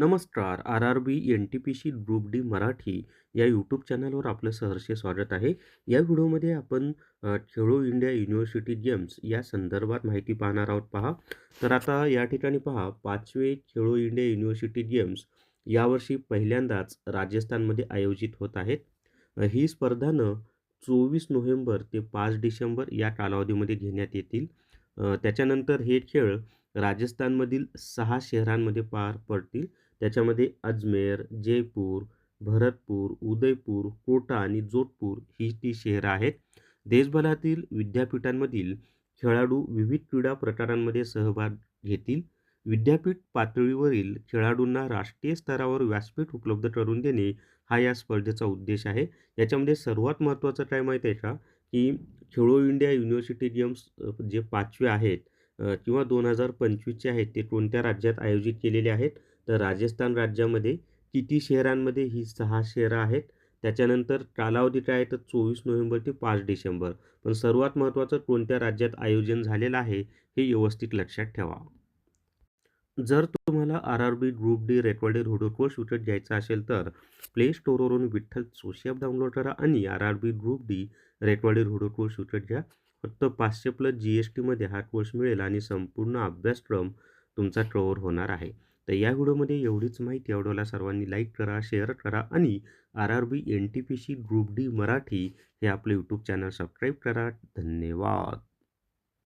नमस्कार. आर-आर-बी N-T-P-C group D Marathi या YouTube चॅनलवर आपलं सहर्ष स्वागत आहे. या व्हिडिओमध्ये आपण खेलो इंडिया युनिव्हर्सिटी गेम्स या संदर्भात माहिती पाहणार आहोत पहा. तर आता या ठिकाणी पहा 5वे खेलो इंडिया युनिव्हर्सिटी गेम्स यावर्षी पहिल्यांदाच राजस्थानमध्ये आयोजित होत आहेत. ही स्पर्धानं 24 नोव्हेंबर ते 5 डिसेंबर या कालावधीमध्ये घेण्यात येतील. त्याच्यानंतर हे खेळ राजस्थानमधील 6 शहरांमध्ये पार पडतील. त्याच्यामध्ये अजमेर, जयपूर, भरतपूर, उदयपूर, कोटा आणि जोधपूर ही ती शहरं आहेत. देशभरातील विद्यापीठांमधील खेळाडू विविध क्रीडा प्रकारांमध्ये सहभाग घेतील. विद्यापीठ पातळीवरील खेळाडूंना राष्ट्रीय स्तरावर व्यासपीठ उपलब्ध करून देणे हा या स्पर्धेचा उद्देश आहे. याच्यामध्ये सर्वात महत्त्वाचं काय माहीत आहे का, की खेलो इंडिया युनिव्हर्सिटी गेम्स जे 5वे आहेत किंवा 2025चे आहेत ते कोणत्या राज्यात आयोजित केलेले आहेत? तर राजस्थान राज्यामध्ये. किती शहरांमध्ये? ही 6 शहरं आहेत. त्याच्यानंतर कालावधी काय आहे तर 24 नोव्हेंबर ते 5 डिसेंबर. पण सर्वात महत्त्वाचं कोणत्या राज्यात आयोजन झालेलं आहे हे व्यवस्थित लक्षात ठेवा. जर तुम्हाला RRB group D recorded video course विकत घ्यायचा असेल तर प्ले स्टोअरवरून विठ्ठल जोशी ॲप डाउनलोड करा आणि RRB group D recorded video course विकत घ्या. फक्त 500 प्लस जी-एस-टीमध्ये हा कोर्स मिळेल आणि संपूर्ण अभ्यासक्रम तुमचा कव्हर होणार आहे. तर या व्हिडिओमध्ये एवढीच माहिती. व्हिडिओला सर्वांनी लाईक करा, शेअर करा आणि आर-आर-बी एन-टी-पी-सी ग्रुप डी मराठी हे आपले यूट्यूब चॅनल सबस्क्राईब करा. धन्यवाद.